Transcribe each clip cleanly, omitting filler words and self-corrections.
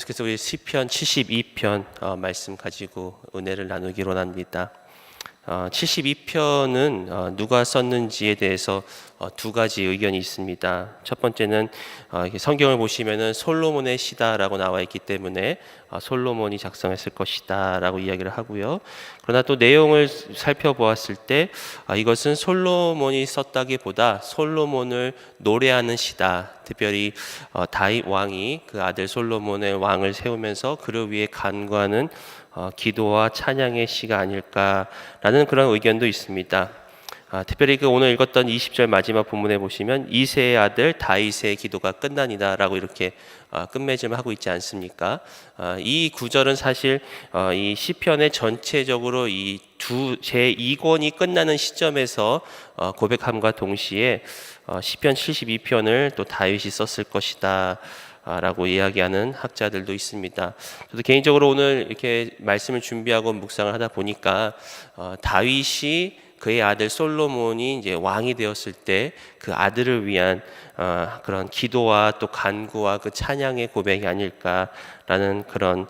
그래서 우리 시편 72편 말씀 가지고 은혜를 나누기로 합니다. 72편은 누가 썼는지에 대해서 두 가지 의견이 있습니다. 첫 번째는 성경을 보시면은 솔로몬의 시다라고 나와 있기 때문에 솔로몬이 작성했을 것이다라고 이야기를 하고요. 그러나 또 내용을 살펴보았을 때 이것은 솔로몬이 썼다기보다 솔로몬을 노래하는 시다. 특별히 다윗 왕이 그 아들 솔로몬의 왕을 세우면서 그를 위해 간구하는 기도와 찬양의 시가 아닐까라는 그런 의견도 있습니다. 특별히 그 오늘 읽었던 20절 마지막 본문에 보시면 이새의 아들 다윗의 기도가 끝나니다라고 이렇게 끝맺음을 하고 있지 않습니까? 이 구절은 사실 이 시편의 전체적으로 이 제2권이 끝나는 시점에서 고백함과 동시에 시편 72편을 또 다윗이 썼을 것이다 라고 이야기하는 학자들도 있습니다. 저도 개인적으로 오늘 이렇게 말씀을 준비하고 묵상을 하다 보니까 다윗이 그의 아들 솔로몬이 이제 왕이 되었을 때 그 아들을 위한 그런 기도와 또 간구와 그 찬양의 고백이 아닐까라는 그런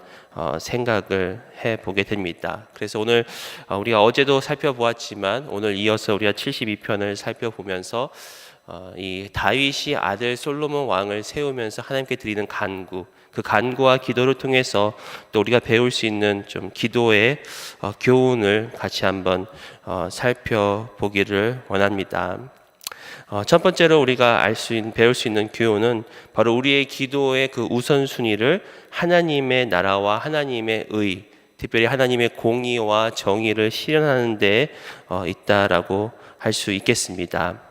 생각을 해보게 됩니다. 그래서 오늘 우리가 어제도 살펴보았지만 오늘 이어서 우리가 72편을 살펴보면서 이 다윗이 아들 솔로몬 왕을 세우면서 하나님께 드리는 간구, 그 간구와 기도를 통해서 또 우리가 배울 수 있는 좀 기도의 교훈을 같이 한번 살펴보기를 원합니다. 첫 번째로 우리가 배울 수 있는 교훈은 바로 우리의 기도의 그 우선순위를 하나님의 나라와 하나님의 의, 특별히 하나님의 공의와 정의를 실현하는 데 있다라고 할 수 있겠습니다.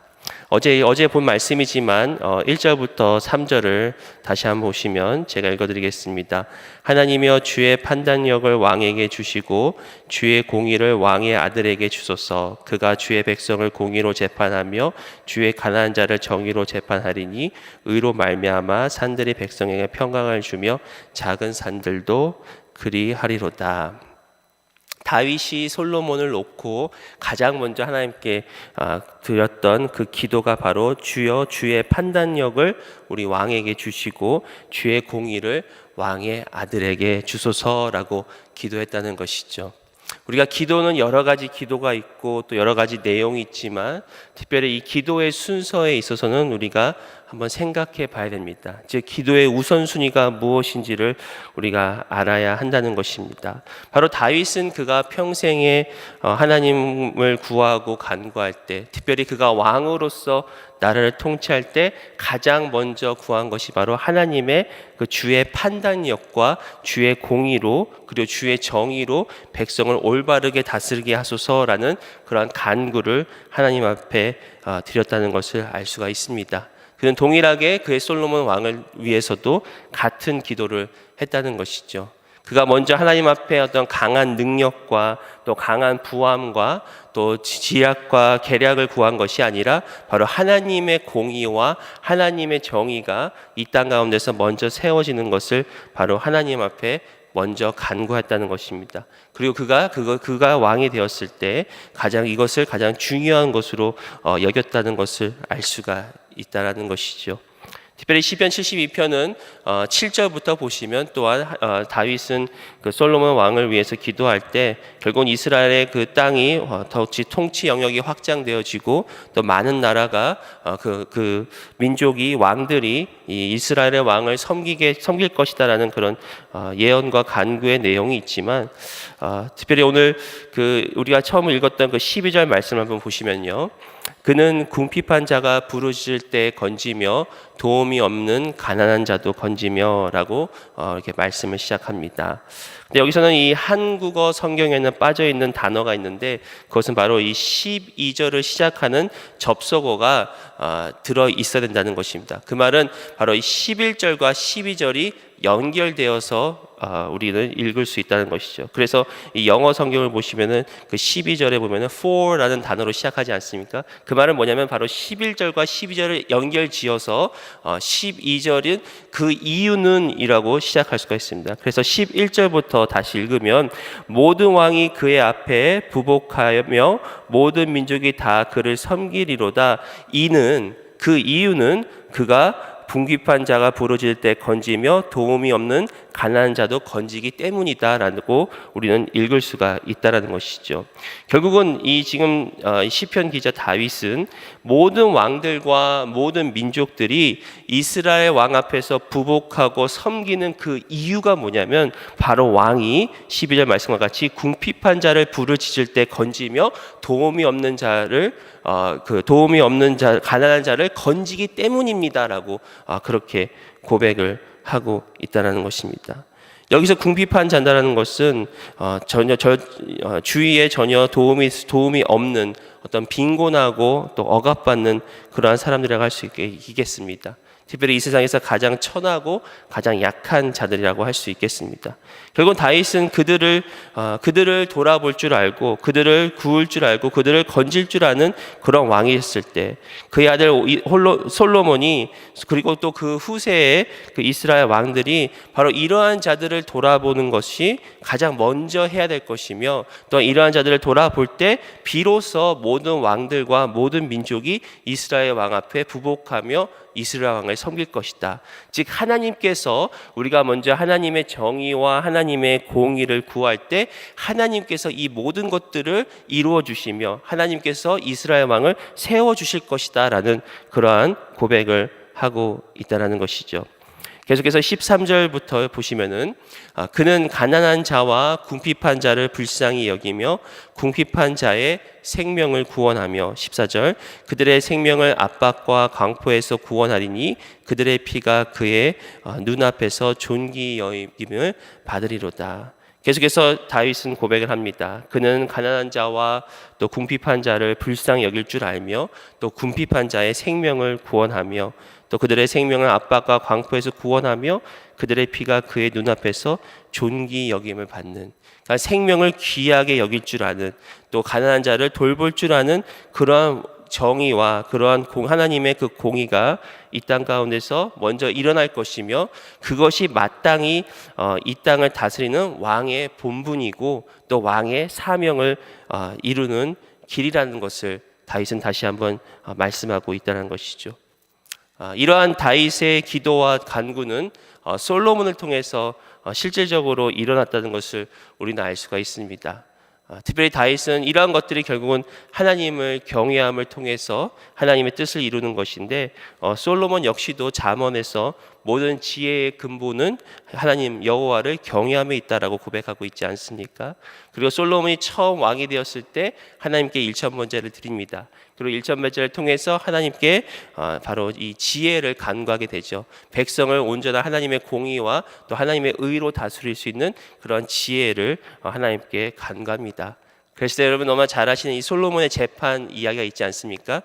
어제 본 말씀이지만 1절부터 3절을 다시 한번 보시면 제가 읽어드리겠습니다. 하나님이여 주의 판단력을 왕에게 주시고 주의 공의를 왕의 아들에게 주소서. 그가 주의 백성을 공의로 재판하며 주의 가난한 자를 정의로 재판하리니 의로 말미암아 산들이 백성에게 평강을 주며 작은 산들도 그리하리로다. 다윗이 솔로몬을 놓고 가장 먼저 하나님께 드렸던 그 기도가 바로 주여 주의 판단력을 우리 왕에게 주시고 주의 공의를 왕의 아들에게 주소서라고 기도했다는 것이죠. 우리가 기도는 여러 가지 기도가 있고 또 여러 가지 내용이 있지만 특별히 이 기도의 순서에 있어서는 우리가 한번 생각해 봐야 됩니다. 즉 기도의 우선순위가 무엇인지를 우리가 알아야 한다는 것입니다. 바로 다윗은 그가 평생에 하나님을 구하고 간구할 때, 특별히 그가 왕으로서 나라를 통치할 때 가장 먼저 구한 것이 바로 하나님의 그 주의 판단력과 주의 공의로 그리고 주의 정의로 백성을 올바르게 다스리게 하소서라는 그러한 간구를 하나님 앞에 드렸다는 것을 알 수가 있습니다. 그는 동일하게 그의 솔로몬 왕을 위해서도 같은 기도를 했다는 것이죠. 그가 먼저 하나님 앞에 어떤 강한 능력과 또 강한 부함과 또 지략과 계략을 구한 것이 아니라 바로 하나님의 공의와 하나님의 정의가 이 땅 가운데서 먼저 세워지는 것을 바로 하나님 앞에 먼저 간구했다는 것입니다. 그리고 그가 왕이 되었을 때 이것을 가장 중요한 것으로 여겼다는 것을 알 수가 있다라는 것이죠. 특별히 시편 72편은 7절부터 보시면 또한 다윗은 그 솔로몬 왕을 위해서 기도할 때 결국은 이스라엘의 그 땅이 더욱 통치 영역이 확장되어지고 또 많은 나라가 그 민족이 왕들이 이 이스라엘의 왕을 섬길 것이다라는 그런 예언과 간구의 내용이 있지만 특별히 오늘 우리가 처음 읽었던 그 12절 말씀 한번 보시면요. 그는 궁핍한 자가 부르짖을 때 건지며 도움이 없는 가난한 자도 건지며 라고 이렇게 말씀을 시작합니다. 근데 여기서는 이 한국어 성경에는 빠져있는 단어가 있는데 그것은 바로 이 12절을 시작하는 접속어가 들어 있어야 된다는 것입니다. 그 말은 바로 이 11절과 12절이 연결되어서 우리는 읽을 수 있다는 것이죠. 그래서 이 영어 성경을 보시면은 그 12절에 보면은 for라는 단어로 시작하지 않습니까? 그 말은 뭐냐면 바로 11절과 12절을 연결지어서 12절은 그 이유는 이라고 시작할 수가 있습니다. 그래서 11절부터 다시 읽으면 모든 왕이 그의 앞에 부복하며 모든 민족이 다 그를 섬기리로다. 그 이유는 그가 궁핍한 자가 부르짖을 때 건지며 도움이 없는 가난한 자도 건지기 때문이다라고 우리는 읽을 수가 있다라는 것이죠. 결국은 이 지금 시편 기자 다윗은 모든 왕들과 모든 민족들이 이스라엘 왕 앞에서 부복하고 섬기는 그 이유가 뭐냐면 바로 왕이 12절 말씀과 같이 궁핍한 자를 부르짖을 때 건지며 도움이 없는 자를 가난한 자를 건지기 때문입니다라고 그렇게 고백을 하고 있다라는 것입니다. 여기서 궁핍한 자라는 것은 주위에 전혀 도움이 없는 어떤 빈곤하고 또 억압받는 그러한 사람들이라고 할 수 있겠습니다. 특별히 이 세상에서 가장 천하고 가장 약한 자들이라고 할 수 있겠습니다. 결국 다윗은 그들을 돌아볼 줄 알고 그들을 구울 줄 알고 그들을 건질 줄 아는 그런 왕이었을 때 그의 아들 솔로몬이 그리고 또 그 후세의 그 이스라엘 왕들이 바로 이러한 자들을 돌아보는 것이 가장 먼저 해야 될 것이며 또 이러한 자들을 돌아볼 때 비로소 모든 왕들과 모든 민족이 이스라엘 왕 앞에 부복하며 이스라엘 왕을 섬길 것이다. 즉 하나님께서 우리가 먼저 하나님의 정의와 하나님의 공의를 구할 때 하나님께서 이 모든 것들을 이루어 주시며 하나님께서 이스라엘 왕을 세워 주실 것이다 라는 그러한 고백을 하고 있다는 것이죠. 계속해서 13절부터 보시면은 그는 가난한 자와 궁핍한 자를 불쌍히 여기며 궁핍한 자의 생명을 구원하며 14절 그들의 생명을 압박과 강포에서 구원하리니 그들의 피가 그의 눈앞에서 존귀 여김을 받으리로다. 계속해서 다윗은 고백을 합니다. 그는 가난한 자와 또 궁핍한 자를 불쌍히 여길 줄 알며 또 궁핍한 자의 생명을 구원하며 또 그들의 생명을 압박과 광포에서 구원하며 그들의 피가 그의 눈앞에서 존귀 여김을 받는, 그러니까 생명을 귀하게 여길 줄 아는, 또 가난한 자를 돌볼 줄 아는 그러한 정의와 그러한 하나님의 그 공의가 이 땅 가운데서 먼저 일어날 것이며 그것이 마땅히 이 땅을 다스리는 왕의 본분이고 또 왕의 사명을 이루는 길이라는 것을 다윗은 다시 한번 말씀하고 있다는 것이죠. 이러한 다윗의 기도와 간구는 솔로몬을 통해서 실질적으로 일어났다는 것을 우리는 알 수가 있습니다. 특별히 다윗은 이러한 것들이 결국은 하나님을 경외함을 통해서 하나님의 뜻을 이루는 것인데 솔로몬 역시도 잠언에서 모든 지혜의 근본은 하나님 여호와를 경외함에 있다라고 고백하고 있지 않습니까? 그리고 솔로몬이 처음 왕이 되었을 때 하나님께 일천번제를 드립니다. 그리고 일천번제를 통해서 하나님께 바로 이 지혜를 간구하게 되죠. 백성을 온전한 하나님의 공의와 또 하나님의 의로 다스릴 수 있는 그런 지혜를 하나님께 간구합니다. 그래서 여러분 너무 잘 아시는 이 솔로몬의 재판 이야기가 있지 않습니까?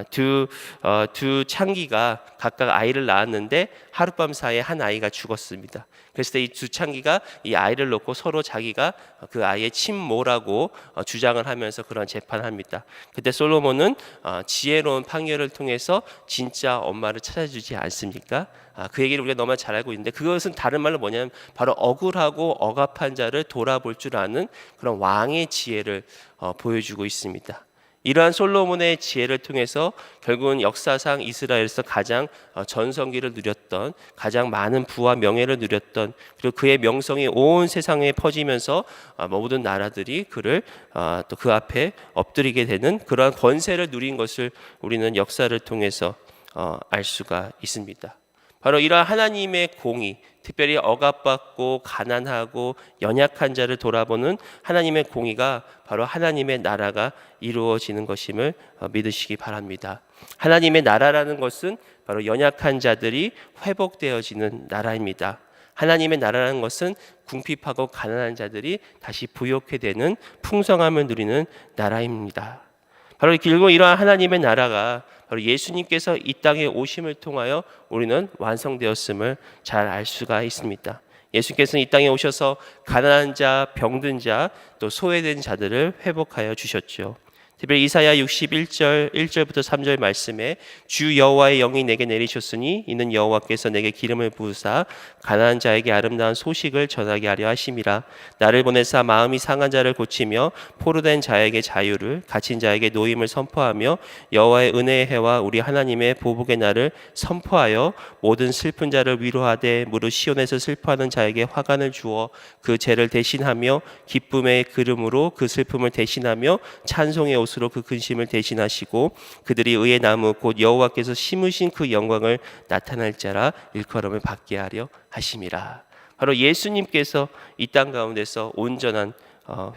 두 창기가 각각 아이를 낳았는데 하룻밤 사이에 한 아이가 죽었습니다. 그래서 이 두 창기가 이 아이를 놓고 서로 자기가 그 아이의 친모라고 주장을 하면서 그런 재판을 합니다. 그때 솔로몬은 지혜로운 판결을 통해서 진짜 엄마를 찾아주지 않습니까? 그 얘기를 우리가 너무 잘 알고 있는데 그것은 다른 말로 뭐냐면 바로 억울하고 억압한 자를 돌아볼 줄 아는 그런 왕의 지혜를 보여주고 있습니다. 이러한 솔로몬의 지혜를 통해서 결국은 역사상 이스라엘에서 가장 전성기를 누렸던, 가장 많은 부와 명예를 누렸던, 그리고 그의 명성이 온 세상에 퍼지면서 모든 나라들이 그를 또 그 앞에 엎드리게 되는 그러한 권세를 누린 것을 우리는 역사를 통해서 알 수가 있습니다. 바로 이러한 하나님의 공의, 특별히 억압받고 가난하고 연약한 자를 돌아보는 하나님의 공의가 바로 하나님의 나라가 이루어지는 것임을 믿으시기 바랍니다. 하나님의 나라라는 것은 바로 연약한 자들이 회복되어지는 나라입니다. 하나님의 나라라는 것은 궁핍하고 가난한 자들이 다시 부욕해 되는 풍성함을 누리는 나라입니다. 바로 결국 이러한 하나님의 나라가 바로 예수님께서 이 땅에 오심을 통하여 우리는 완성되었음을 잘 알 수가 있습니다. 예수님께서는 이 땅에 오셔서 가난한 자, 병든 자, 또 소외된 자들을 회복하여 주셨죠. 특별히 이사야 61절 1절부터 3절 말씀에 주 여호와의 영이 내게 내리셨으니 이는 여호와께서 내게 기름을 부으사 가난한 자에게 아름다운 소식을 전하게 하려 하심이라. 나를 보내사 마음이 상한 자를 고치며 포로된 자에게 자유를, 갇힌 자에게 노임을 선포하며 여호와의 은혜의 해와 우리 하나님의 보복의 날을 선포하여 모든 슬픈 자를 위로하되 무릇 시온에서 슬퍼하는 자에게 화관을 주어 그 죄를 대신하며 기쁨의 기름으로 그 슬픔을 대신하며 찬송의 옷으로 그 근심을 대신하시고 그들이 의의 나무 곧 여호와께서 심으신 그 영광을 나타낼 자라 일컬음을 받게 하려 하심이라. 바로 예수님께서 이 땅 가운데서 온전한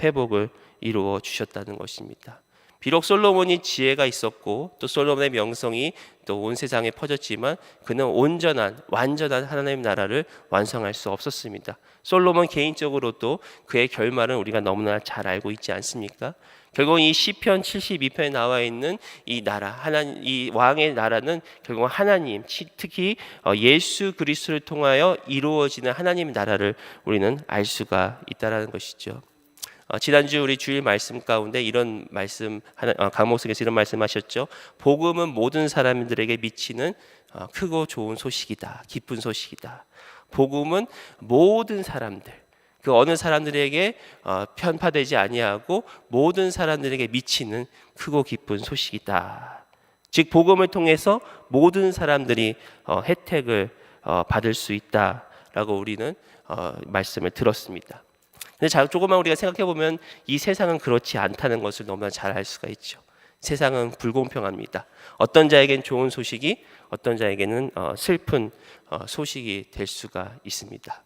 회복을 이루어 주셨다는 것입니다. 비록 솔로몬이 지혜가 있었고 또 솔로몬의 명성이 또 온 세상에 퍼졌지만 그는 온전한 완전한 하나님의 나라를 완성할 수 없었습니다. 솔로몬 개인적으로도 그의 결말은 우리가 너무나 잘 알고 있지 않습니까? 결국 이 시편 72편에 나와 있는 이 나라, 하나님, 이 왕의 나라는 결국 하나님, 특히 예수 그리스도를 통하여 이루어지는 하나님의 나라를 우리는 알 수가 있다라는 것이죠. 지난주 우리 주일 말씀 가운데 이런 말씀, 강목석에서 이런 말씀하셨죠. 복음은 모든 사람들에게 미치는 크고 좋은 소식이다, 기쁜 소식이다. 복음은 모든 사람들, 그 어느 사람들에게 편파되지 아니하고 모든 사람들에게 미치는 크고 기쁜 소식이다. 즉 복음을 통해서 모든 사람들이 혜택을 받을 수 있다라고 우리는 말씀을 들었습니다. 근데 조금만 우리가 생각해 보면 이 세상은 그렇지 않다는 것을 너무나 잘 알 수가 있죠. 세상은 불공평합니다. 어떤 자에겐 좋은 소식이 어떤 자에게는 슬픈 소식이 될 수가 있습니다.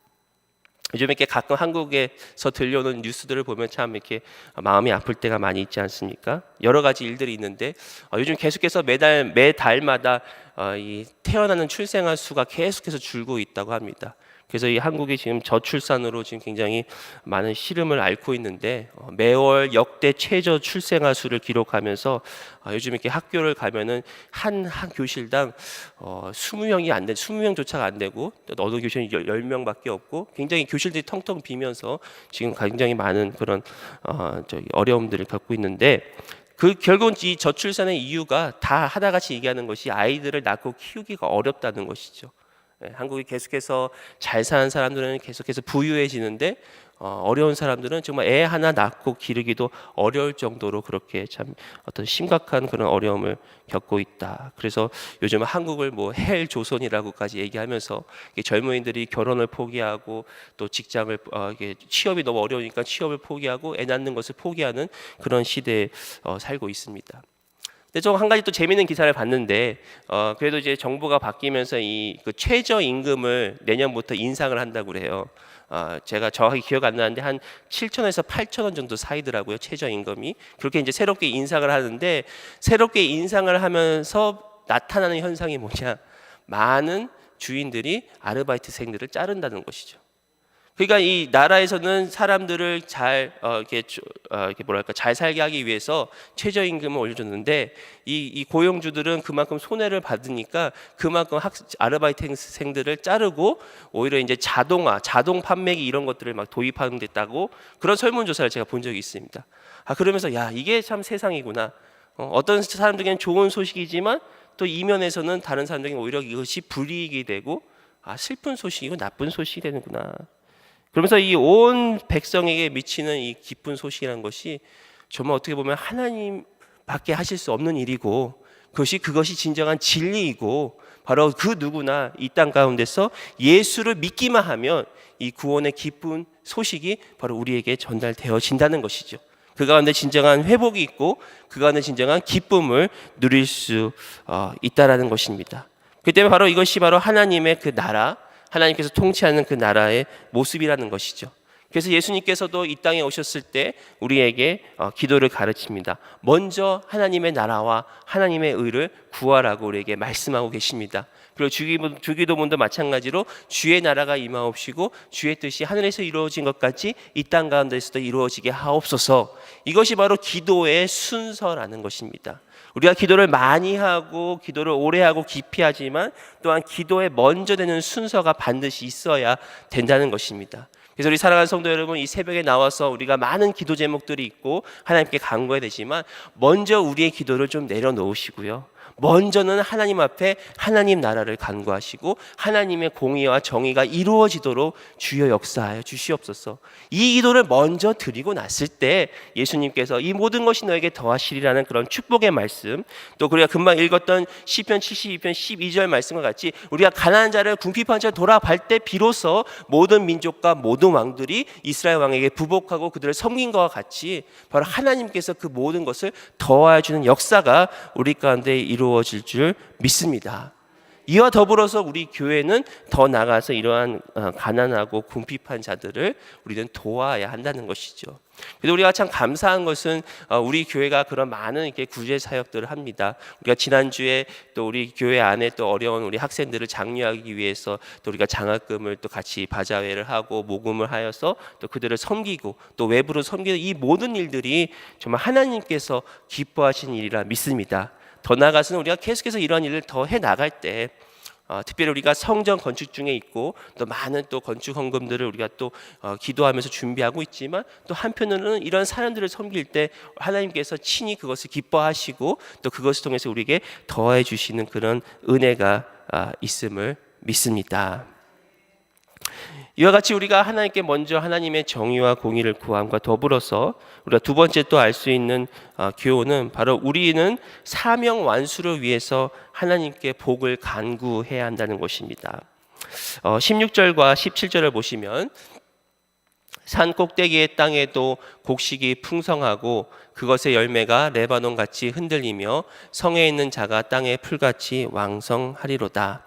요즘 이렇게 가끔 한국에서 들려오는 뉴스들을 보면 참 이렇게 마음이 아플 때가 많이 있지 않습니까? 여러 가지 일들이 있는데 요즘 계속해서 매달마다 이 태어나는 출생아 수가 계속해서 줄고 있다고 합니다. 그래서 이 한국이 지금 저출산으로 지금 굉장히 많은 시름을 앓고 있는데 매월 역대 최저 출생아 수를 기록하면서 요즘 이렇게 학교를 가면은 한 교실당 20명이 안 돼, 20명조차가 안 되고 어느 교실은 10명밖에 없고 굉장히 교실들이 텅텅 비면서 지금 굉장히 많은 그런 어려움들을 겪고 있는데 결국은 이 저출산의 이유가 다 하나같이 얘기하는 것이 아이들을 낳고 키우기가 어렵다는 것이죠. 한국이 계속해서 잘 사는 사람들은 계속해서 부유해지는데 어려운 사람들은 정말 애 하나 낳고 기르기도 어려울 정도로 그렇게 참 어떤 심각한 그런 어려움을 겪고 있다. 그래서 요즘 한국을 뭐 헬 조선이라고까지 얘기하면서 젊은이들이 결혼을 포기하고 또 직장을 취업이 너무 어려우니까 취업을 포기하고 애 낳는 것을 포기하는 그런 시대에 살고 있습니다. 근데 좀 한 가지 또 재미있는 기사를 봤는데 그래도 이제 정부가 바뀌면서 그 최저 임금을 내년부터 인상을 한다고 그래요. 제가 정확히 기억 안 나는데 한 7,000원에서 8,000원 정도 사이더라고요. 최저 임금이. 그렇게 이제 새롭게 인상을 하는데 새롭게 인상을 하면서 나타나는 현상이 뭐냐? 많은 주인들이 아르바이트생들을 자른다는 것이죠. 그러니까 이 나라에서는 사람들을 잘 잘 살게 하기 위해서 최저임금을 올려줬는데 이 고용주들은 그만큼 손해를 받으니까 그만큼 아르바이트생들을 자르고 오히려 이제 자동 판매기 이런 것들을 막 도입하는 듯다고 그런 설문조사를 제가 본 적이 있습니다. 그러면서 야 이게 참 세상이구나. 어떤 사람들에게는 좋은 소식이지만 또 이면에서는 다른 사람들에게는 오히려 이것이 불이익이 되고 슬픈 소식이고 나쁜 소식이 되는구나. 그러면서 이 온 백성에게 미치는 이 기쁜 소식이라는 것이 정말 어떻게 보면 하나님밖에 하실 수 없는 일이고 그것이 진정한 진리이고 바로 그 누구나 이 땅 가운데서 예수를 믿기만 하면 이 구원의 기쁜 소식이 바로 우리에게 전달되어진다는 것이죠. 그 가운데 진정한 회복이 있고 그 가운데 진정한 기쁨을 누릴 수 있다라는 것입니다. 그 때문에 바로 이것이 바로 하나님의 그 나라, 하나님께서 통치하는 그 나라의 모습이라는 것이죠. 그래서 예수님께서도 이 땅에 오셨을 때 우리에게 기도를 가르칩니다. 먼저 하나님의 나라와 하나님의 의를 구하라고 우리에게 말씀하고 계십니다. 그리고 주기도문도 마찬가지로 주의 나라가 임하옵시고 주의 뜻이 하늘에서 이루어진 것 같이 이 땅 가운데서도 이루어지게 하옵소서. 이것이 바로 기도의 순서라는 것입니다. 우리가 기도를 많이 하고 기도를 오래 하고 깊이 하지만 또한 기도에 먼저 되는 순서가 반드시 있어야 된다는 것입니다. 그래서 우리 사랑하는 성도 여러분, 이 새벽에 나와서 우리가 많은 기도 제목들이 있고 하나님께 간구해야 되지만 먼저 우리의 기도를 좀 내려놓으시고요, 먼저는 하나님 앞에 하나님 나라를 간구하시고 하나님의 공의와 정의가 이루어지도록 주여 역사하여 주시옵소서. 이 기도를 먼저 드리고 났을 때 예수님께서 이 모든 것이 너에게 더하시리라는 그런 축복의 말씀, 또 우리가 금방 읽었던 시편 72편 12절 말씀과 같이 우리가 가난한 자를 궁핍한 자 돌아갈 때 비로소 모든 민족과 모든 왕들이 이스라엘 왕에게 부복하고 그들을 섬긴 것과 같이 바로 하나님께서 그 모든 것을 더하여 주는 역사가 우리 가운데 이루어질 줄 믿습니다. 이와 더불어서 우리 교회는 더 나아가서 이러한 가난하고 궁핍한 자들을 우리는 도와야 한다는 것이죠. 그래서 우리가 참 감사한 것은 우리 교회가 그런 많은 이렇게 구제 사역들을 합니다. 우리가 지난주에 또 우리 교회 안에 또 어려운 우리 학생들을 장려하기 위해서 또 우리가 장학금을 또 같이 바자회를 하고 모금을 하여서 또 그들을 섬기고 또 외부로 섬기는 이 모든 일들이 정말 하나님께서 기뻐하신 일이라 믿습니다. 더 나아가서는 우리가 계속해서 이러한 일을 더 해나갈 때 특별히 우리가 성전 건축 중에 있고 또 많은 또 건축 헌금들을 우리가 또 기도하면서 준비하고 있지만 또 한편으로는 이런 사람들을 섬길 때 하나님께서 친히 그것을 기뻐하시고 또 그것을 통해서 우리에게 더해 주시는 그런 은혜가 있음을 믿습니다. 이와 같이 우리가 하나님께 먼저 하나님의 정의와 공의를 구함과 더불어서 우리가 두 번째 또 알 수 있는 교훈은 바로 우리는 사명 완수를 위해서 하나님께 복을 간구해야 한다는 것입니다. 16절과 17절을 보시면 산 꼭대기의 땅에도 곡식이 풍성하고 그것의 열매가 레바논같이 흔들리며 성에 있는 자가 땅의 풀같이 왕성하리로다.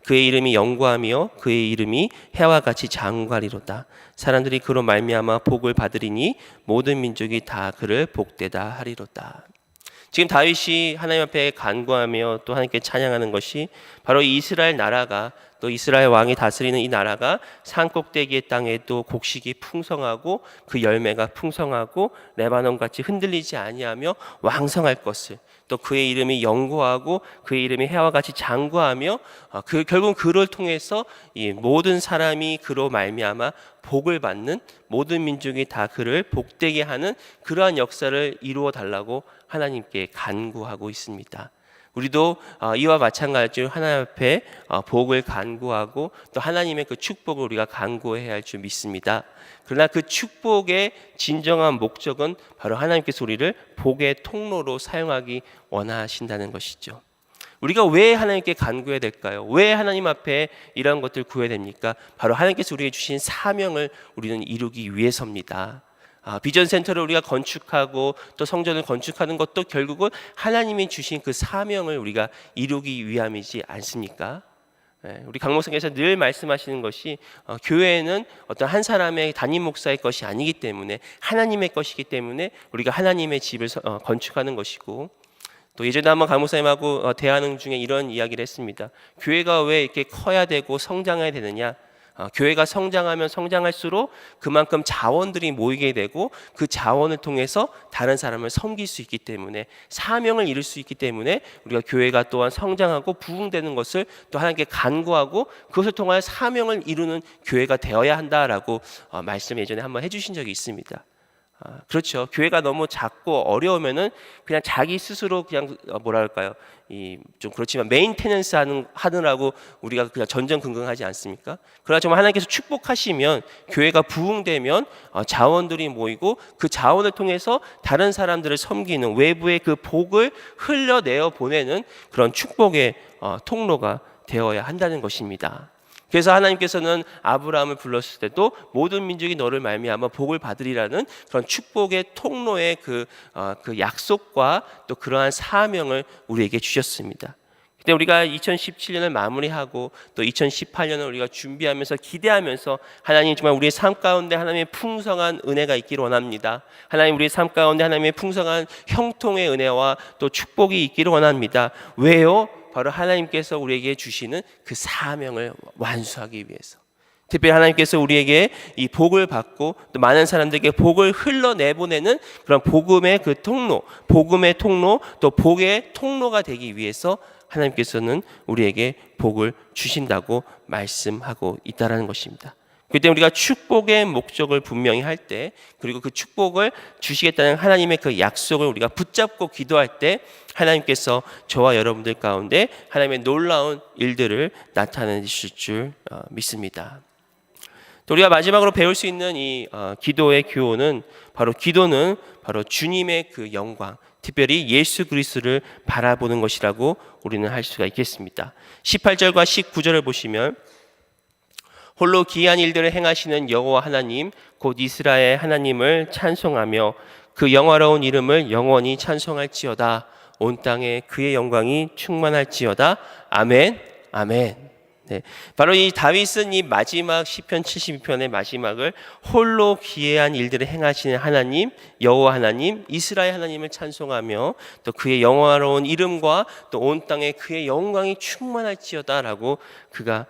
그의 이름이 영구하며 그의 이름이 해와 같이 장구하리로다. 사람들이 그로 말미암아 복을 받으리니 모든 민족이 다 그를 복되다 하리로다. 지금 다윗이 하나님 앞에 간구하며 또 하나님께 찬양하는 것이 바로 이스라엘 나라가 또 이스라엘 왕이 다스리는 이 나라가 산 꼭대기의 땅에도 곡식이 풍성하고 그 열매가 풍성하고 레바논같이 흔들리지 아니하며 왕성할 것을, 또 그의 이름이 영구하고 그의 이름이 해와 같이 장구하며 결국 그를 통해서 이 모든 사람이 그로 말미암아 복을 받는, 모든 민족이 다 그를 복되게 하는 그러한 역사를 이루어 달라고 하나님께 간구하고 있습니다. 우리도 이와 마찬가지로 하나님 앞에 복을 간구하고 또 하나님의 그 축복을 우리가 간구해야 할 줄 믿습니다. 그러나 그 축복의 진정한 목적은 바로 하나님께서 우리를 복의 통로로 사용하기 원하신다는 것이죠. 우리가 왜 하나님께 간구해야 될까요? 왜 하나님 앞에 이러한 것들 구해야 됩니까? 바로 하나님께서 우리에게 주신 사명을 우리는 이루기 위해서입니다. 비전 센터를 우리가 건축하고 또 성전을 건축하는 것도 결국은 하나님이 주신 그 사명을 우리가 이루기 위함이지 않습니까? 우리 강 목사님께서 늘 말씀하시는 것이 교회는 어떤 한 사람의 담임 목사의 것이 아니기 때문에 하나님의 것이기 때문에 우리가 하나님의 집을 건축하는 것이고, 또 예전에 한번 강 목사님하고 대화하는 중에 이런 이야기를 했습니다. 교회가 왜 이렇게 커야 되고 성장해야 되느냐? 교회가 성장하면 성장할수록 그만큼 자원들이 모이게 되고 그 자원을 통해서 다른 사람을 섬길 수 있기 때문에, 사명을 이룰 수 있기 때문에 우리가 교회가 또한 성장하고 부흥되는 것을 또 하나님께 간구하고 그것을 통하여 사명을 이루는 교회가 되어야 한다라고 말씀 예전에 한번 해주신 적이 있습니다. 그렇죠. 교회가 너무 작고 어려우면은 그냥 자기 스스로 그냥 뭐랄까요, 좀 그렇지만 메인테넌스 하느라고 우리가 그냥 전전긍긍하지 않습니까? 그러나 정말 하나님께서 축복하시면 교회가 부흥되면 자원들이 모이고 그 자원을 통해서 다른 사람들을 섬기는, 외부의 그 복을 흘려내어 보내는 그런 축복의 통로가 되어야 한다는 것입니다. 그래서 하나님께서는 아브라함을 불렀을 때도 모든 민족이 너를 말미암아 복을 받으리라는 그런 축복의 통로의 그 약속과 또 그러한 사명을 우리에게 주셨습니다. 그때 우리가 2017년을 마무리하고 또 2018년을 우리가 준비하면서 기대하면서 하나님 정말 우리의 삶 가운데 하나님의 풍성한 은혜가 있기를 원합니다. 하나님 우리의 삶 가운데 하나님의 풍성한 형통의 은혜와 또 축복이 있기를 원합니다. 왜요? 바로 하나님께서 우리에게 주시는 그 사명을 완수하기 위해서, 특별히 하나님께서 우리에게 이 복을 받고 또 많은 사람들에게 복을 흘러내보내는 그런 복음의 그 통로, 복음의 통로, 또 복의 통로가 되기 위해서 하나님께서는 우리에게 복을 주신다고 말씀하고 있다는 것입니다. 그때 우리가 축복의 목적을 분명히 할 때, 그리고 그 축복을 주시겠다는 하나님의 그 약속을 우리가 붙잡고 기도할 때 하나님께서 저와 여러분들 가운데 하나님의 놀라운 일들을 나타내실 줄 믿습니다. 또 우리가 마지막으로 배울 수 있는 이 기도의 교훈은 기도는 바로 주님의 그 영광, 특별히 예수 그리스도를 바라보는 것이라고 우리는 할 수가 있겠습니다. 18절과 19절을 보시면 홀로 기이한 일들을 행하시는 여호와 하나님 곧 이스라엘 하나님을 찬송하며 그 영화로운 이름을 영원히 찬송할지어다. 온 땅에 그의 영광이 충만할지어다. 아멘. 아멘. 네, 바로 이 다윗은 이 마지막 시편 72편의 마지막을 홀로 기이한 일들을 행하시는 하나님 여호와 하나님 이스라엘 하나님을 찬송하며 또 그의 영화로운 이름과 또 온 땅에 그의 영광이 충만할지어다라고 그가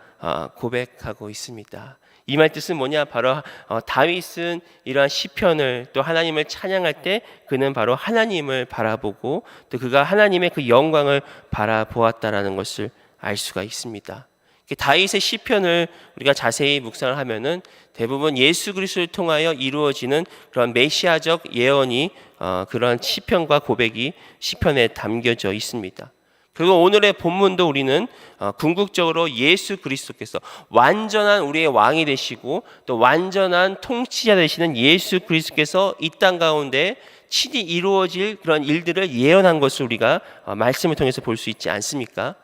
고백하고 있습니다. 이 말 뜻은 뭐냐? 바로 다윗은 이러한 시편을 또 하나님을 찬양할 때 그는 바로 하나님을 바라보고 또 그가 하나님의 그 영광을 바라보았다라는 것을 알 수가 있습니다. 다윗의 시편을 우리가 자세히 묵상을 하면은 대부분 예수 그리스도를 통하여 이루어지는 그런 메시아적 예언이 그러한 시편과 고백이 시편에 담겨져 있습니다. 그리고 오늘의 본문도 우리는 궁극적으로 예수 그리스도께서 완전한 우리의 왕이 되시고 또 완전한 통치자 되시는 예수 그리스도께서 이 땅 가운데 친히 이루어질 그런 일들을 예언한 것을 우리가 말씀을 통해서 볼 수 있지 않습니까?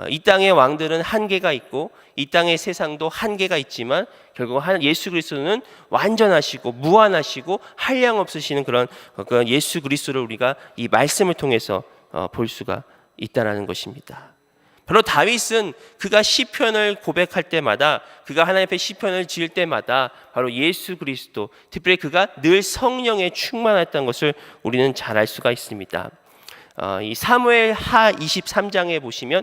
이 땅의 왕들은 한계가 있고 이 땅의 세상도 한계가 있지만 결국 예수 그리스도는 완전하시고 무한하시고 한량 없으시는 그런 예수 그리스도를 우리가 이 말씀을 통해서 볼 수가 있다라는 것입니다. 바로 다윗은 그가 시편을 고백할 때마다 그가 하나님 앞에 시편을 지을 때마다 바로 예수 그리스도 특별히 그가 늘 성령에 충만했던 것을 우리는 잘 알 수가 있습니다. 이 사무엘 하 23장에 보시면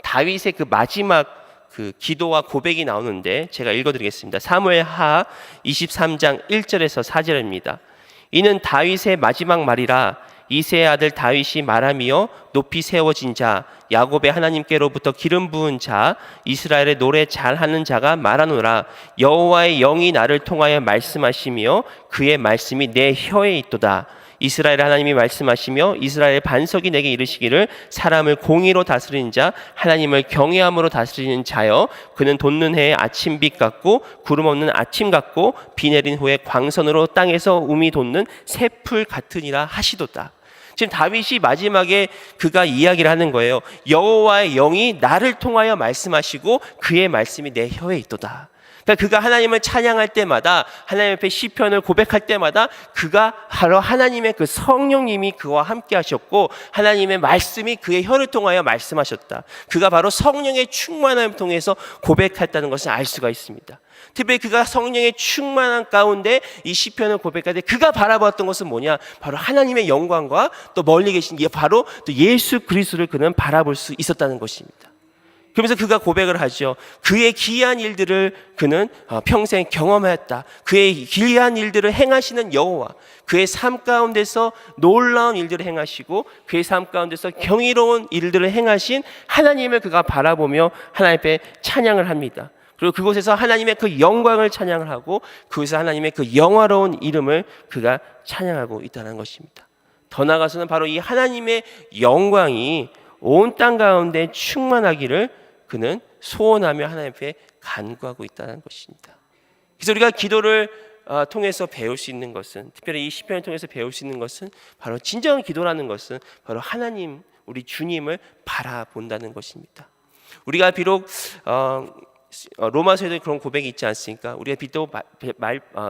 다윗의 그 마지막 그 기도와 고백이 나오는데 제가 읽어드리겠습니다. 사무엘 하 23장 1절에서 4절입니다. 이는 다윗의 마지막 말이라 이새의 아들 다윗이 말하며 높이 세워진 자 야곱의 하나님께로부터 기름 부은 자 이스라엘의 노래 잘하는 자가 말하노라 여호와의 영이 나를 통하여 말씀하시며 그의 말씀이 내 혀에 있도다. 이스라엘 하나님이 말씀하시며 이스라엘 반석이 내게 이르시기를 사람을 공의로 다스리는 자 하나님을 경외함으로 다스리는 자여 그는 돋는 해의 아침빛 같고 구름 없는 아침 같고 비 내린 후에 광선으로 땅에서 움이 돋는 새풀 같으니라 하시도다. 지금 다윗이 마지막에 그가 이야기를 하는 거예요. 여호와의 영이 나를 통하여 말씀하시고 그의 말씀이 내 혀에 있도다. 그러니까 그가 하나님을 찬양할 때마다 하나님 앞에 시편을 고백할 때마다 그가 바로 하나님의 그 성령님이 그와 함께 하셨고 하나님의 말씀이 그의 혀를 통하여 말씀하셨다. 그가 바로 성령의 충만함을 통해서 고백했다는 것을 알 수가 있습니다. 특별히 그가 성령의 충만한 가운데 이 시편을 고백할 때 그가 바라보았던 것은 뭐냐? 바로 하나님의 영광과 또 멀리 계신 바로 또 예수 그리스도를 그는 바라볼 수 있었다는 것입니다. 그러면서 그가 고백을 하죠. 그의 기이한 일들을 그는 평생 경험하였다. 그의 기이한 일들을 행하시는 여호와, 그의 삶 가운데서 놀라운 일들을 행하시고 그의 삶 가운데서 경이로운 일들을 행하신 하나님을 그가 바라보며 하나님 앞에 찬양을 합니다. 그리고 그곳에서 하나님의 그 영광을 찬양을 하고 그곳에서 하나님의 그 영화로운 이름을 그가 찬양하고 있다는 것입니다. 더 나아가서는 바로 이 하나님의 영광이 온 땅 가운데 충만하기를 그는 소원하며 하나님 앞에 간구하고 있다는 것입니다. 그래서 우리가 기도를 통해서 배울 수 있는 것은 특별히 이 시편을 통해서 배울 수 있는 것은 바로 진정한 기도라는 것은 바로 하나님 우리 주님을 바라본다는 것입니다. 우리가 비록 로마서에도 그런 고백이 있지 않습니까? 우리가 비록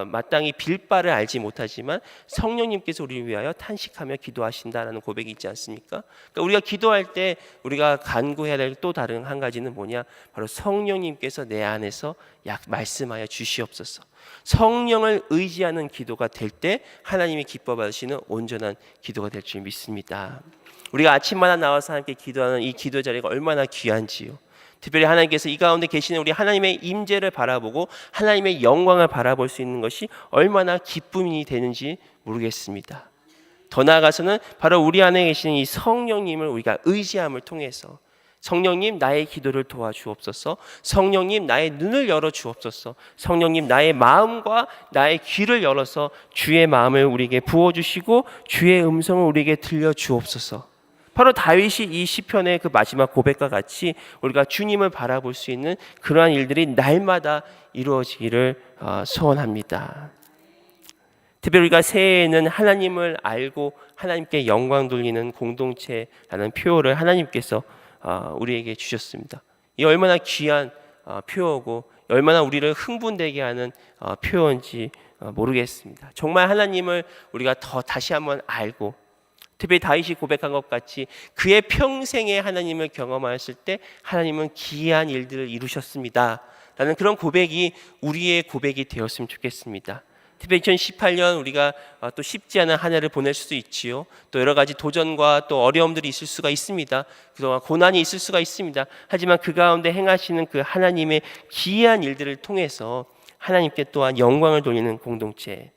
마땅히 빌 바를 알지 못하지만 성령님께서 우리를 위하여 탄식하며 기도하신다라는 고백이 있지 않습니까? 그러니까 우리가 기도할 때 우리가 간구해야 될 또 다른 한 가지는 뭐냐? 바로 성령님께서 내 안에서 말씀하여 주시옵소서. 성령을 의지하는 기도가 될 때 하나님이 기뻐 받으시는 온전한 기도가 될 줄 믿습니다. 우리가 아침마다 나와서 함께 기도하는 이 기도 자리가 얼마나 귀한지요. 특별히 하나님께서 이 가운데 계시는 우리 하나님의 임재를 바라보고 하나님의 영광을 바라볼 수 있는 것이 얼마나 기쁨이 되는지 모르겠습니다. 더 나아가서는 바로 우리 안에 계시는 이 성령님을 우리가 의지함을 통해서 성령님 나의 기도를 도와주옵소서. 성령님 나의 눈을 열어 주옵소서. 성령님 나의 마음과 나의 귀를 열어서 주의 마음을 우리에게 부어주시고 주의 음성을 우리에게 들려주옵소서. 바로 다윗이 이 시편의 그 마지막 고백과 같이 우리가 주님을 바라볼 수 있는 그러한 일들이 날마다 이루어지기를 소원합니다. 특별히 우리가 새해에는 하나님을 알고 하나님께 영광 돌리는 공동체라는 표어를 하나님께서 우리에게 주셨습니다. 이 얼마나 귀한 표어고 얼마나 우리를 흥분되게 하는 표어인지 모르겠습니다. 정말 하나님을 우리가 더 다시 한번 알고, 특별히 다윗이 고백한 것 같이 그의 평생에 하나님을 경험하였을 때 하나님은 기이한 일들을 이루셨습니다 라는 그런 고백이 우리의 고백이 되었으면 좋겠습니다. 특별히 2018년 우리가 또 쉽지 않은 한 해를 보낼 수도 있지요. 또 여러 가지 도전과 또 어려움들이 있을 수가 있습니다. 그동안 고난이 있을 수가 있습니다. 하지만 그 가운데 행하시는 그 하나님의 기이한 일들을 통해서 하나님께 또한 영광을 돌리는 공동체,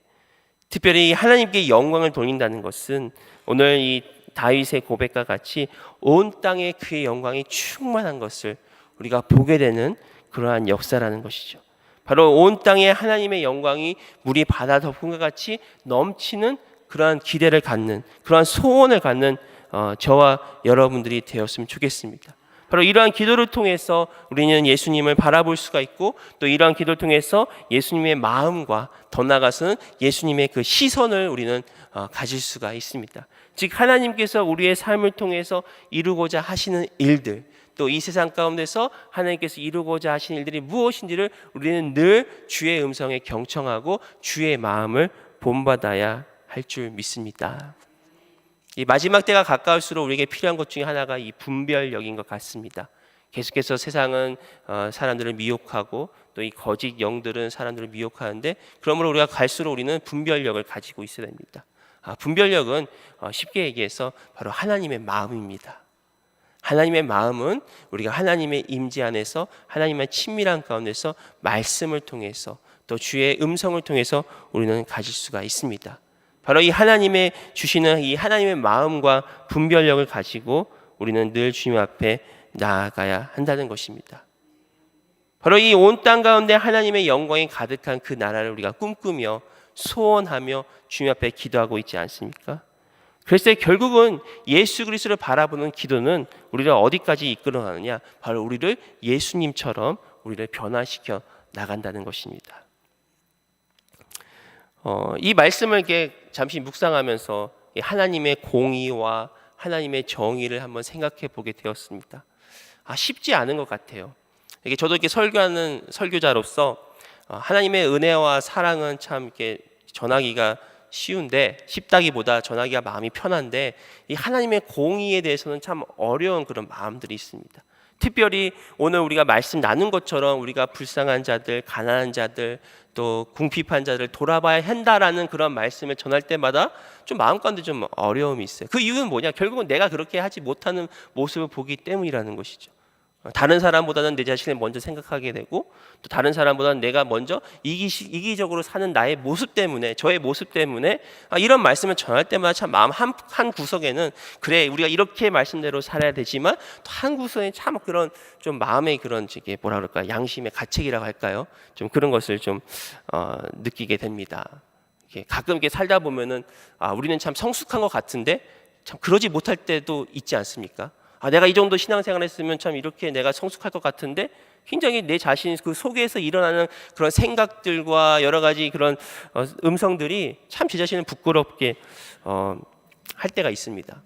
특별히 하나님께 영광을 돌린다는 것은 오늘 이 다윗의 고백과 같이 온 땅에 그의 영광이 충만한 것을 우리가 보게 되는 그러한 역사라는 것이죠. 바로 온 땅에 하나님의 영광이 물이 바다 덮음과 같이 넘치는 그러한 기대를 갖는, 그러한 소원을 갖는 저와 여러분들이 되었으면 좋겠습니다. 바로 이러한 기도를 통해서 우리는 예수님을 바라볼 수가 있고, 또 이러한 기도를 통해서 예수님의 마음과 더 나아가서는 예수님의 그 시선을 우리는 가질 수가 있습니다. 즉 하나님께서 우리의 삶을 통해서 이루고자 하시는 일들, 또 이 세상 가운데서 하나님께서 이루고자 하시는 일들이 무엇인지를 우리는 늘 주의 음성에 경청하고 주의 마음을 본받아야 할 줄 믿습니다. 이 마지막 때가 가까울수록 우리에게 필요한 것 중에 하나가 이 분별력인 것 같습니다. 계속해서 세상은 사람들을 미혹하고 또 이 거짓 영들은 사람들을 미혹하는데, 그러므로 우리가 갈수록 우리는 분별력을 가지고 있어야 됩니다. 분별력은 쉽게 얘기해서 바로 하나님의 마음입니다. 하나님의 마음은 우리가 하나님의 임재 안에서 하나님의 친밀한 가운데서 말씀을 통해서 또 주의 음성을 통해서 우리는 가질 수가 있습니다. 바로 이 하나님의 주시는 이 하나님의 마음과 분별력을 가지고 우리는 늘 주님 앞에 나아가야 한다는 것입니다. 바로 이 온 땅 가운데 하나님의 영광이 가득한 그 나라를 우리가 꿈꾸며 소원하며 주님 앞에 기도하고 있지 않습니까? 그래서 결국은 예수 그리스도를 바라보는 기도는 우리를 어디까지 이끌어가느냐? 바로 우리를 예수님처럼 우리를 변화시켜 나간다는 것입니다. 이 말씀을 이렇게 잠시 묵상하면서 하나님의 공의와 하나님의 정의를 한번 생각해 보게 되었습니다. 쉽지 않은 것 같아요. 이게 저도 이렇게 설교하는 설교자로서 하나님의 은혜와 사랑은 참 이렇게 전하기가 쉬운데, 쉽다기보다 전하기가 마음이 편한데, 이 하나님의 공의에 대해서는 참 어려운 그런 마음들이 있습니다. 특별히 오늘 우리가 말씀 나눈 것처럼 우리가 불쌍한 자들, 가난한 자들, 또 궁핍한 자들을 돌아봐야 한다라는 그런 말씀을 전할 때마다 좀 마음 가운데 좀 어려움이 있어요. 그 이유는 뭐냐? 결국은 내가 그렇게 하지 못하는 모습을 보기 때문이라는 것이죠. 다른 사람보다는 내 자신을 먼저 생각하게 되고, 또 다른 사람보다는 내가 먼저 이기적으로 사는 나의 모습 때문에, 저의 모습 때문에 이런 말씀을 전할 때마다 참 마음 한 구석에는 그래 우리가 이렇게 말씀대로 살아야 되지만, 또 한 구석에 참 그런 좀 마음의 그런 뭐라 그럴까, 양심의 가책이라고 할까요? 좀 그런 것을 좀 느끼게 됩니다. 가끔 이렇게 살다 보면은 우리는 참 성숙한 것 같은데 참 그러지 못할 때도 있지 않습니까? 내가 이 정도 신앙생활 했으면 참 이렇게 내가 성숙할 것 같은데, 굉장히 내 자신 그 속에서 일어나는 그런 생각들과 여러 가지 그런 음성들이 참 제 자신을 부끄럽게 할 때가 있습니다.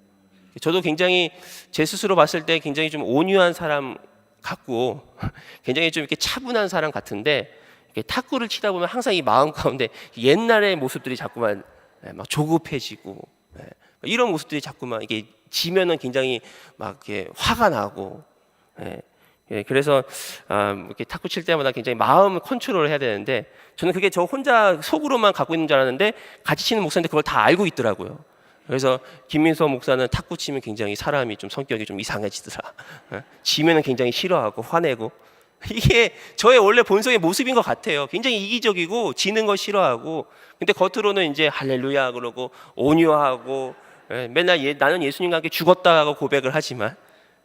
저도 굉장히 제 스스로 봤을 때 굉장히 좀 온유한 사람 같고 굉장히 좀 이렇게 차분한 사람 같은데, 탁구를 치다 보면 항상 이 마음 가운데 옛날의 모습들이 자꾸만 막 조급해지고, 이런 모습들이 자꾸만 이게 지면은 굉장히 막 이렇게 화가 나고, 그래서 이렇게 탁구 칠 때마다 굉장히 마음을 컨트롤을 해야 되는데, 저는 그게 저 혼자 속으로만 갖고 있는 줄 알았는데 같이 치는 목사인데 그걸 다 알고 있더라고요. 그래서 김민서 목사는 탁구 치면 굉장히 사람이 좀 성격이 좀 이상해지더라. 지면은 굉장히 싫어하고 화내고, 이게 저의 원래 본성의 모습인 것 같아요. 굉장히 이기적이고 지는 거 싫어하고, 근데 겉으로는 이제 할렐루야 그러고 온유하고, 맨날 나는 예수님과 함께 죽었다고 고백을 하지만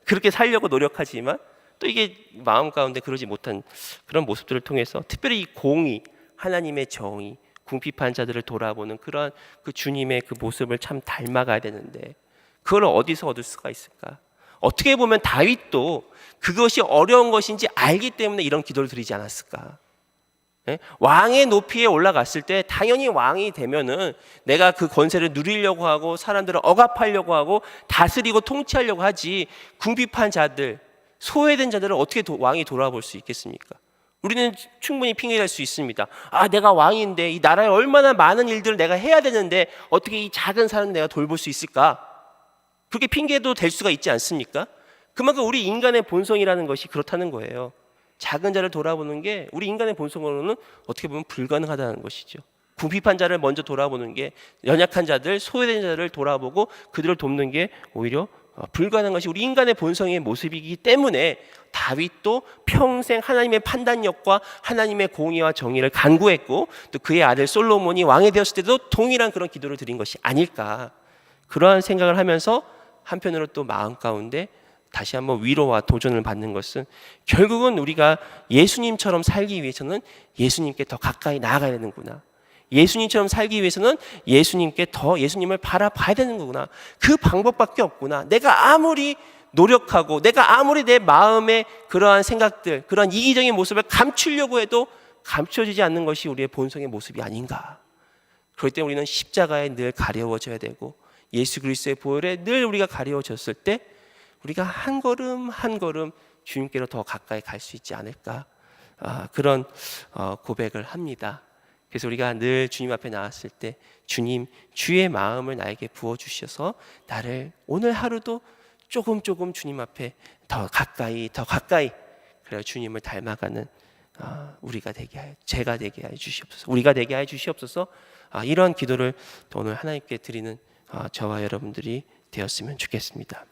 그렇게 살려고 노력하지만 또 이게 마음 가운데 그러지 못한 그런 모습들을 통해서 특별히 이 공의, 하나님의 정의, 궁핍한 자들을 돌아보는 그런 그 주님의 그 모습을 참 닮아가야 되는데 그걸 어디서 얻을 수가 있을까? 어떻게 보면 다윗도 그것이 어려운 것인지 알기 때문에 이런 기도를 드리지 않았을까? 왕의 높이에 올라갔을 때 당연히 왕이 되면은 내가 그 권세를 누리려고 하고 사람들을 억압하려고 하고 다스리고 통치하려고 하지, 궁핍한 자들, 소외된 자들을 어떻게 왕이 돌아볼 수 있겠습니까? 우리는 충분히 핑계댈 수 있습니다. 내가 왕인데 이 나라에 얼마나 많은 일들을 내가 해야 되는데 어떻게 이 작은 사람을 내가 돌볼 수 있을까? 그렇게 핑계도 될 수가 있지 않습니까? 그만큼 우리 인간의 본성이라는 것이 그렇다는 거예요. 작은 자를 돌아보는 게 우리 인간의 본성으로는 어떻게 보면 불가능하다는 것이죠. 궁핍한 자를 먼저 돌아보는 게, 연약한 자들, 소외된 자를 돌아보고 그들을 돕는 게 오히려 불가능한 것이 우리 인간의 본성의 모습이기 때문에 다윗도 평생 하나님의 판단력과 하나님의 공의와 정의를 간구했고 또 그의 아들 솔로몬이 왕이 되었을 때도 동일한 그런 기도를 드린 것이 아닐까, 그러한 생각을 하면서 한편으로 또 마음 가운데 다시 한번 위로와 도전을 받는 것은 결국은 우리가 예수님처럼 살기 위해서는 예수님께 더 가까이 나아가야 되는구나, 예수님처럼 살기 위해서는 예수님을 바라봐야 되는 거구나, 그 방법밖에 없구나. 내가 아무리 노력하고 내가 아무리 내 마음의 그러한 생각들, 그러한 이기적인 모습을 감추려고 해도 감춰지지 않는 것이 우리의 본성의 모습이 아닌가. 그럴 때 우리는 십자가에 늘 가려워져야 되고 예수 그리스도의 보혈에 늘 우리가 가려워졌을 때 우리가 한 걸음 한 걸음 주님께로 더 가까이 갈 수 있지 않을까, 그런 고백을 합니다. 그래서 우리가 늘 주님 앞에 나왔을 때 주님, 주의 마음을 나에게 부어주셔서 나를 오늘 하루도 조금 주님 앞에 더 가까이 그래야 주님을 닮아가는 제가 되게 해 주시옵소서, 우리가 되게 해 주시옵소서. 이런 기도를 오늘 하나님께 드리는 저와 여러분들이 되었으면 좋겠습니다.